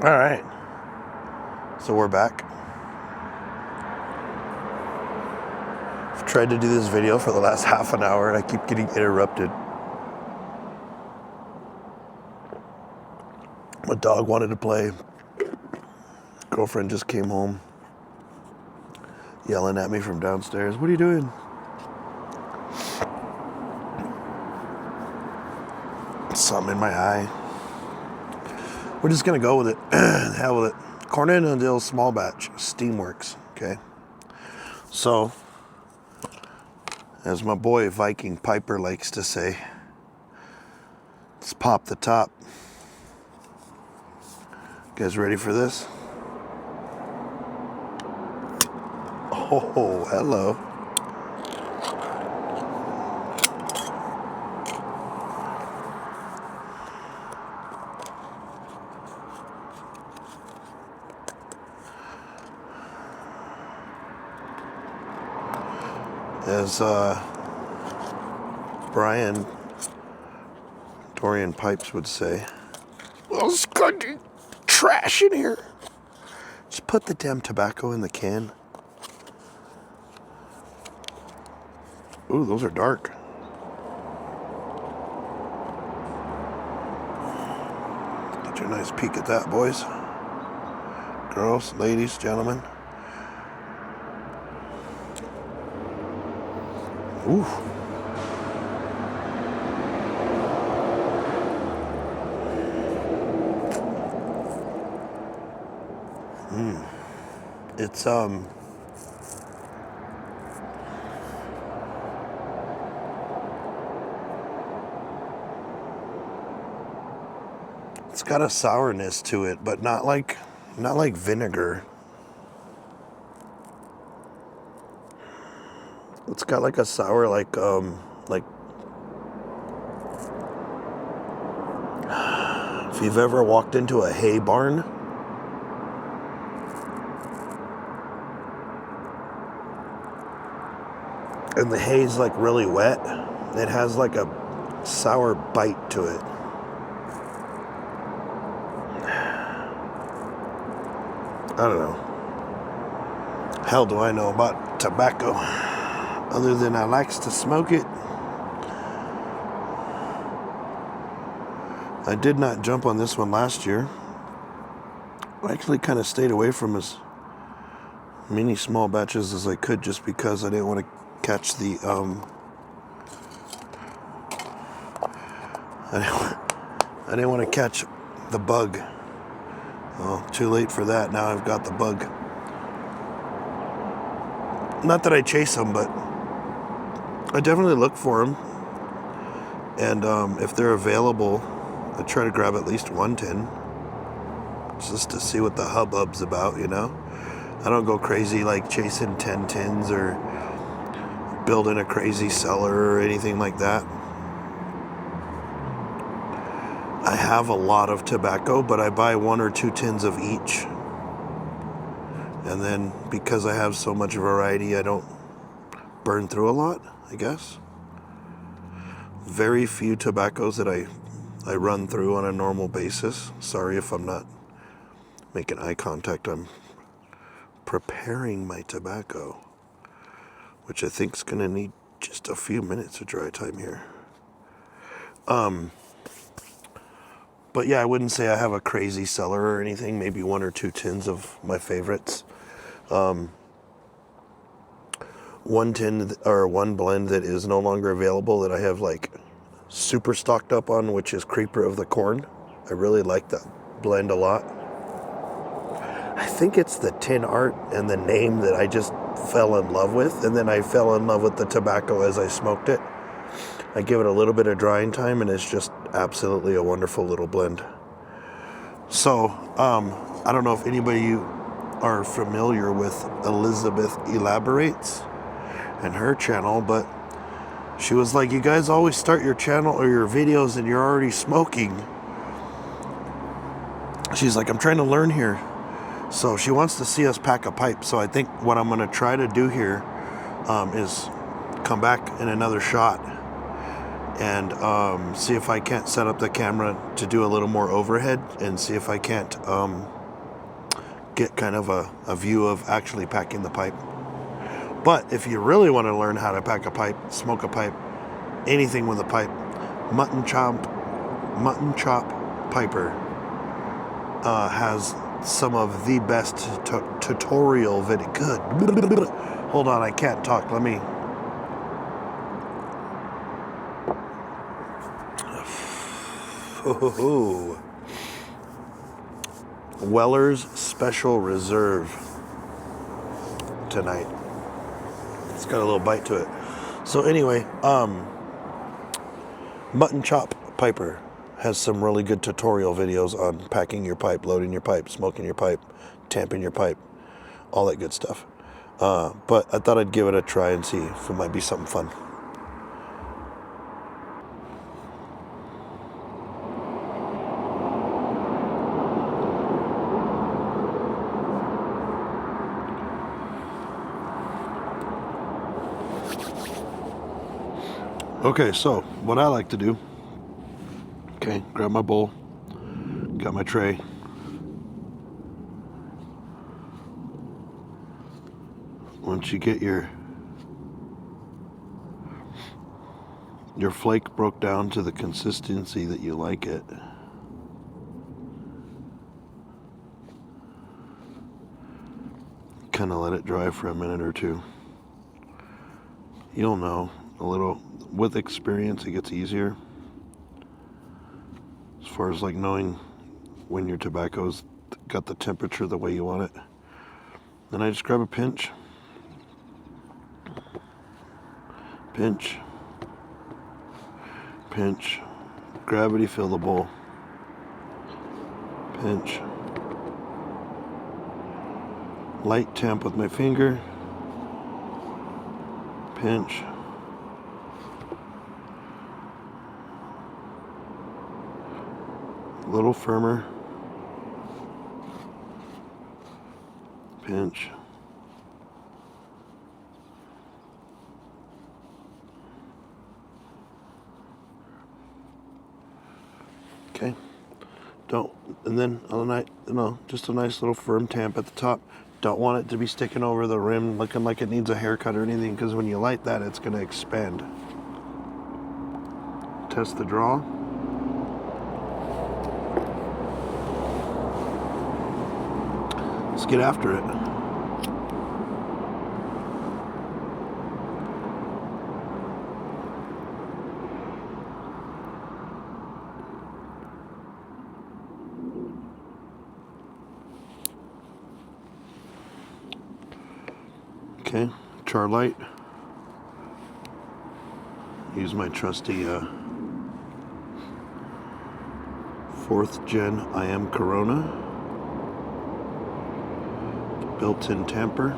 All right. So we're back. I've tried to do this video for the last half an hour and I keep getting interrupted. My dog wanted to play. Girlfriend just came home yelling at me from downstairs. What are you doing? Something in my eye. We're just gonna go with it. Hell with it. Cornet and Dill small batch, Steamworks. Okay. So, as my boy Viking Piper likes to say, let's pop the top. You guys ready for this? Oh, hello. As Brian Dorian Pipes would say, well, it's good trash in here. Just put the damn tobacco in the can. Ooh, those are dark. Get you a nice peek at that, boys. Girls, ladies, gentlemen. Ooh. It's it's got a sourness to it, but not like vinegar. It's got like a sour, like if you've ever walked into a hay barn, and the hay's like really wet, it has like a sour bite to it. I don't know. Hell do I know about tobacco? Other than I likes to smoke it. I did not jump on this one last year. I actually kind of stayed away from as many small batches as I could just because I didn't want to catch the I didn't want to catch the bug. Oh, too late for that. Now I've got the bug. Not that I chase them, but I definitely look for them. And if they're available, I try to grab at least one tin just to see what the hubbub's about, you know? I don't go crazy like chasing 10 tins or building a crazy cellar or anything like that. I have a lot of tobacco, but I buy 1 or 2 tins of each. And then because I have so much variety, I don't burn through a lot, I guess. Very few tobaccos that I run through on a normal basis. Sorry if I'm not making eye contact. I'm preparing my tobacco, which I think is going to need just a few minutes of dry time here. But yeah, I wouldn't say I have a crazy cellar or anything. Maybe 1 or 2 tins of my favorites. One tin or one blend that is no longer available that I have like super stocked up on, which is Creeper of the Corn. I really like that blend a lot. I think it's the tin art and the name that I just fell in love with, and then I fell in love with the tobacco as I smoked it. I give it a little bit of drying time and it's just absolutely a wonderful little blend. So, I don't know if anybody are familiar with Elizabeth Elaborates and her channel, but she was like, you guys always start your channel or your videos and you're already smoking. She's like, I'm trying to learn here. So she wants to see us pack a pipe. So I think what I'm going to try to do here is come back in another shot and see if I can't set up the camera to do a little more overhead and see if I can't get kind of a view of actually packing the pipe. But if you really want to learn how to pack a pipe, smoke a pipe, anything with a pipe, Mutton Chop Piper has some of the best tutorial video. Good. Hold on, I can't talk. Let me. Oh. Weller's Special Reserve tonight. It's got a little bite to it. So anyway, Mutton Chop Piper has some really good tutorial videos on packing your pipe, loading your pipe, smoking your pipe, tamping your pipe, all that good stuff. But I thought I'd give it a try and see if it might be something fun. Okay, so what I like to do, okay, grab my bowl, got my tray. Once you get your flake broke down to the consistency that you like it, kind of let it dry for a minute or two. You'll know a little, with experience it gets easier as far as like knowing when your tobacco's got the temperature the way you want it. Then I just grab a pinch, gravity fill the bowl, pinch, light tamp with my finger, pinch, a little firmer, pinch, okay. And then all night, just a nice little firm tamp at the top. Don't want it to be sticking over the rim looking like it needs a haircut or anything, because when you light that, it's going to expand. Test the draw. Let's get after it. Okay, char light. Use my trusty 4th gen IM Corona. Built-in tamper.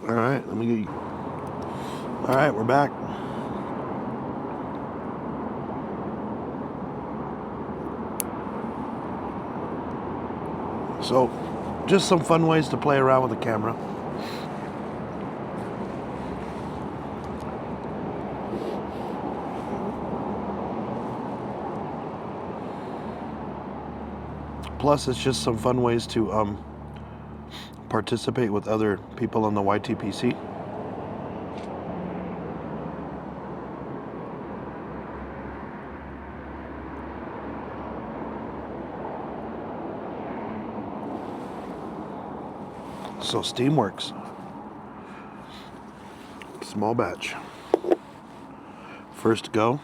All right, let me get you. All right, we're back. So, just some fun ways to play around with the camera. Plus, it's just some fun ways to participate with other people on the YTPC. So Steamworks, small batch, first go.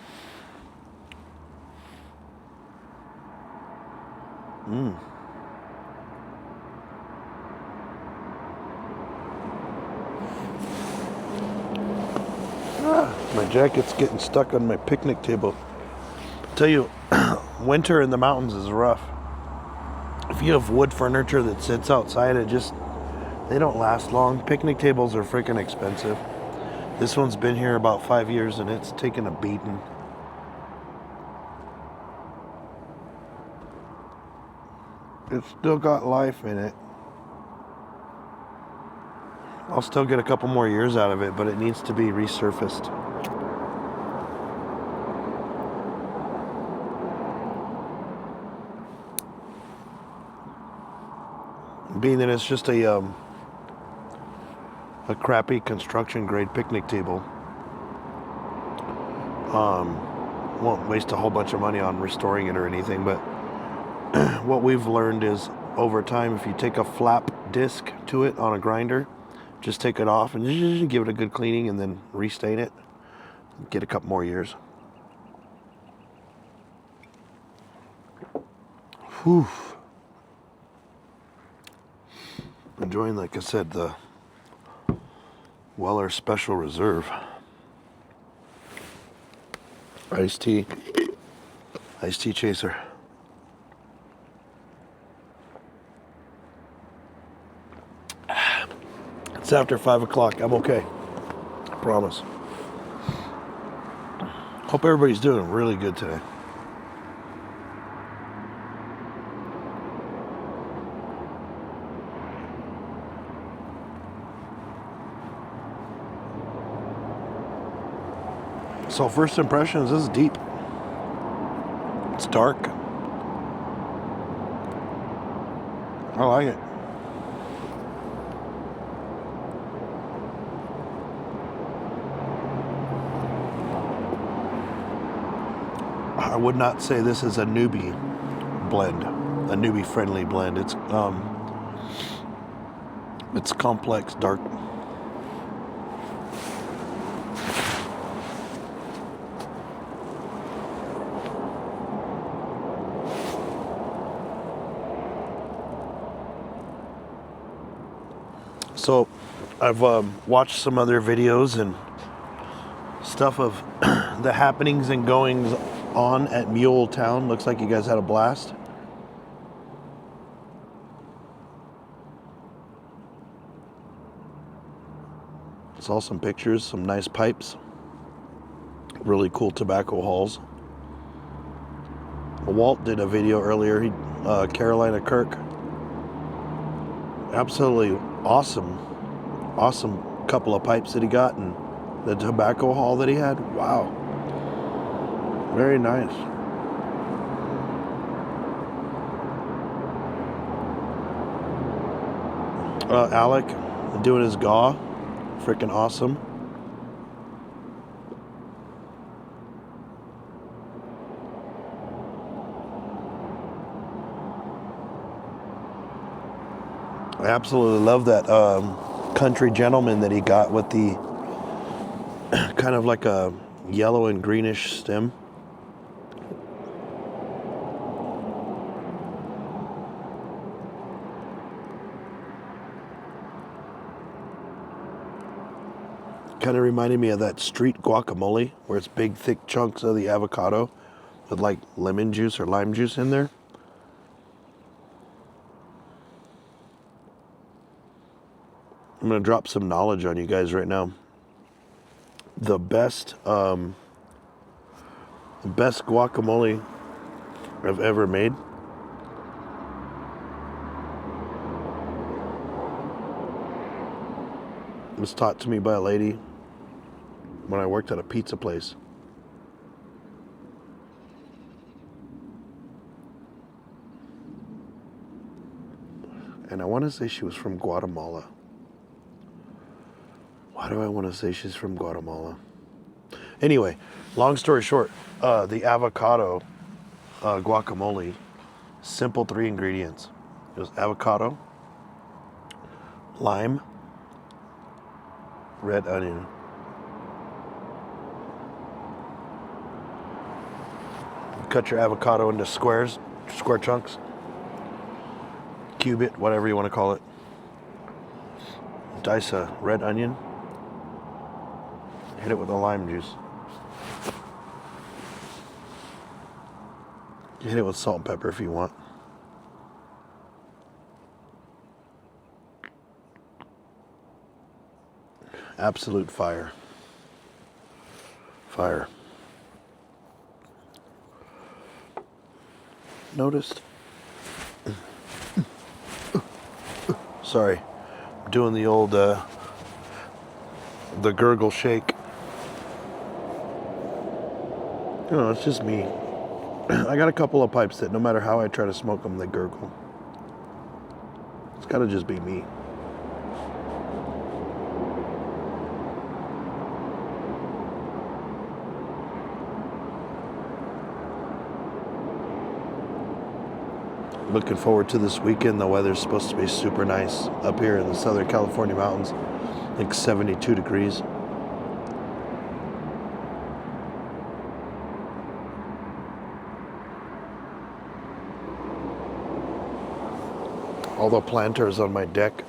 My jacket's getting stuck on my picnic table. Tell you, winter in the mountains is rough. If you have wood furniture that sits outside, they don't last long. Picnic tables are freaking expensive. This one's been here about 5 years and it's taken a beating. It's still got life in it. I'll still get a couple more years out of it, but it needs to be resurfaced. Being that it's just a crappy construction grade picnic table, won't waste a whole bunch of money on restoring it or anything, but what we've learned is over time, if you take a flap disc to it on a grinder, just take it off and just give it a good cleaning and then restain it, get a couple more years. Whew. Enjoying, like I said, the Weller Special Reserve. Iced tea chaser. It's after 5 o'clock. I'm okay. I promise. Hope everybody's doing really good today. So first impressions, this is deep. It's dark. I like it. I would not say this is a newbie blend, a newbie friendly blend. It's complex, dark. So I've watched some other videos and stuff of the happenings and goings on at Mule Town. Looks like you guys had a blast. Saw some pictures, some nice pipes, really cool tobacco hauls. Walt did a video earlier, Carolina Kirk. Absolutely awesome couple of pipes that he got, and the tobacco haul that he had. Wow. Very nice. Alec doing his gaw. Freaking awesome. I absolutely love that country gentleman that he got with the kind of like a yellow and greenish stem. Kind of reminded me of that street guacamole where it's big thick chunks of the avocado with like lemon juice or lime juice in there. I'm going to drop some knowledge on you guys right now. The best guacamole I've ever made was taught to me by a lady when I worked at a pizza place. And I want to say she was from Guatemala. Why do I want to say she's from Guatemala? Anyway, long story short, the avocado guacamole, simple 3 ingredients. It was avocado, lime, red onion. Cut your avocado into square chunks, cube it, whatever you want to call it. Dice a red onion, hit it with a lime juice. Hit it with salt and pepper if you want. Absolute fire. Fire. Noticed? Sorry. I'm doing the old, the gurgle shake. You know, it's just me. I got a couple of pipes that no matter how I try to smoke them, they gurgle. It's gotta just be me. Looking forward to this weekend. The weather's supposed to be super nice up here in the Southern California mountains, like 72 degrees. All the planters on my deck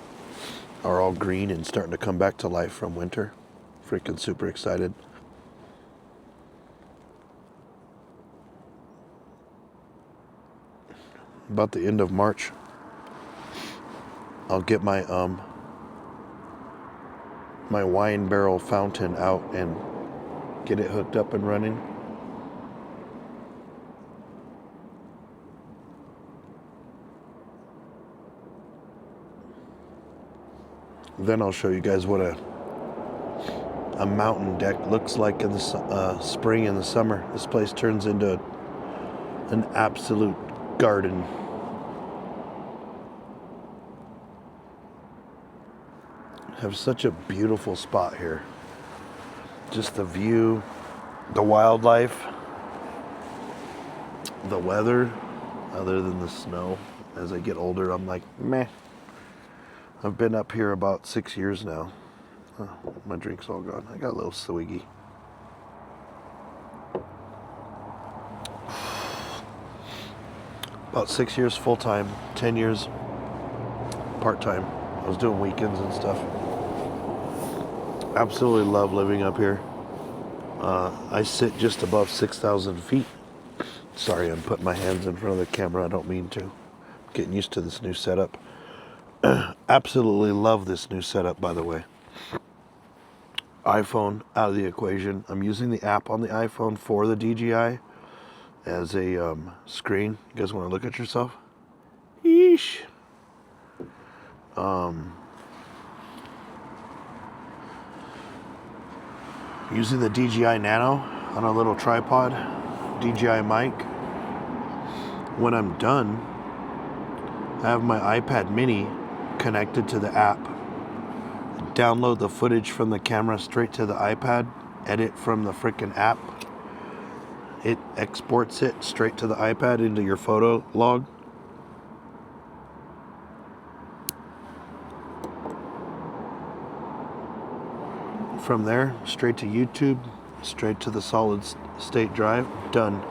are all green and starting to come back to life from winter. Freaking super excited. About the end of March, I'll get my my wine barrel fountain out and get it hooked up and running. Then I'll show you guys what a mountain deck looks like in the spring and the summer. This place turns into an absolute garden. Have such a beautiful spot here. Just the view, the wildlife, the weather, other than the snow. As I get older, I'm like, meh. I've been up here about 6 years now. Oh, my drink's all gone. I got a little swiggy. About 6 years full-time, 10 years part-time. I was doing weekends and stuff. Absolutely love living up here. I sit just above 6,000 feet. Sorry, I'm putting my hands in front of the camera. I don't mean to. Getting used to this new setup. Absolutely love this new setup, by the way. iPhone out of the equation. I'm using the app on the iPhone for the DJI as a screen. You guys want to look at yourself? Yeesh. Using the DJI Nano on a little tripod, DJI mic. When I'm done, I have my iPad mini connected to the app. Download the footage from the camera straight to the iPad, edit from the freaking app. It exports it straight to the iPad into your photo log. From there, straight to YouTube, straight to the solid state drive, done.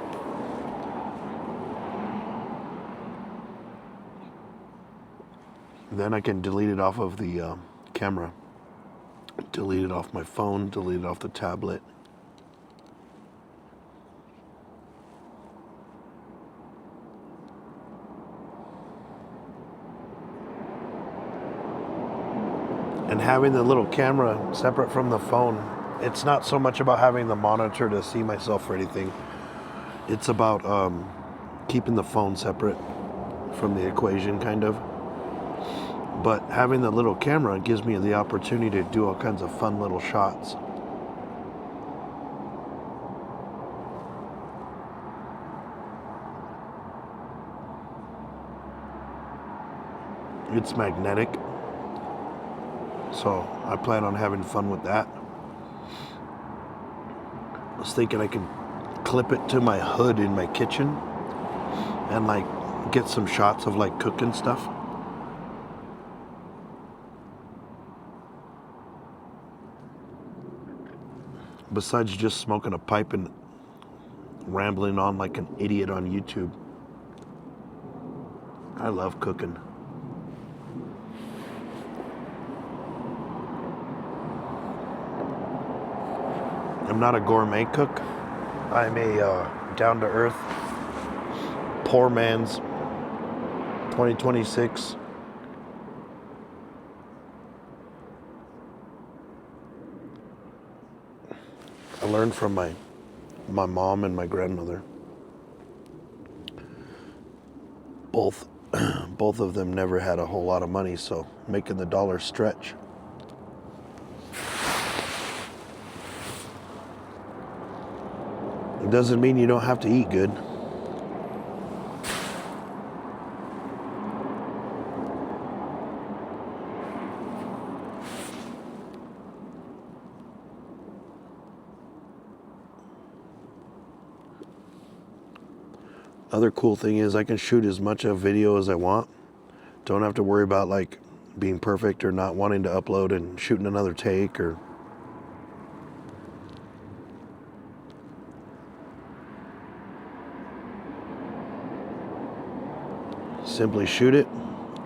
Then I can delete it off of the camera, delete it off my phone, delete it off the tablet. And having the little camera separate from the phone, it's not so much about having the monitor to see myself or anything. It's about keeping the phone separate from the equation, kind of. But having the little camera gives me the opportunity to do all kinds of fun little shots. It's magnetic. So I plan on having fun with that. I was thinking I can clip it to my hood in my kitchen and like get some shots of like cooking stuff. Besides just smoking a pipe and rambling on like an idiot on YouTube. I love cooking. I'm not a gourmet cook. I'm a down-to-earth poor man's 2026. I learned from my mom and my grandmother. Both of them never had a whole lot of money, so making the dollar stretch. It doesn't mean you don't have to eat good. Other cool thing is I can shoot as much of video as I want. Don't have to worry about like being perfect or not wanting to upload and shooting another take or simply shoot it,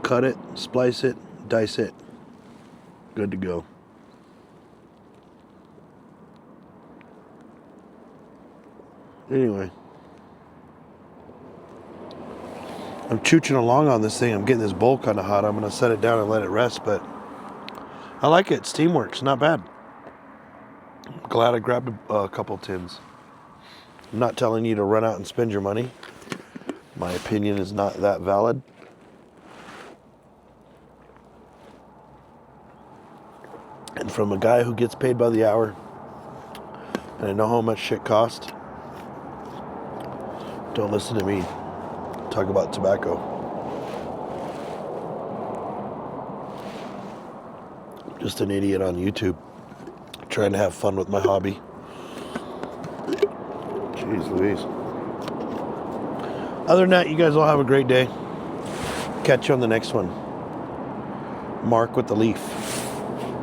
cut it, splice it, dice it. Good to go. Anyway. I'm chooching along on this thing. I'm getting this bowl kind of hot. I'm going to set it down and let it rest, but I like it. Steamworks, not bad. I'm glad I grabbed a couple tins. I'm not telling you to run out and spend your money. My opinion is not that valid. And from a guy who gets paid by the hour, and I know how much shit costs, don't listen to me talk about tobacco. Just an idiot on YouTube trying to have fun with my hobby. Jeez Louise. Other than that, you guys all have a great day. Catch you on the next one. Mark with the leaf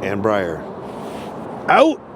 and Briar. Out!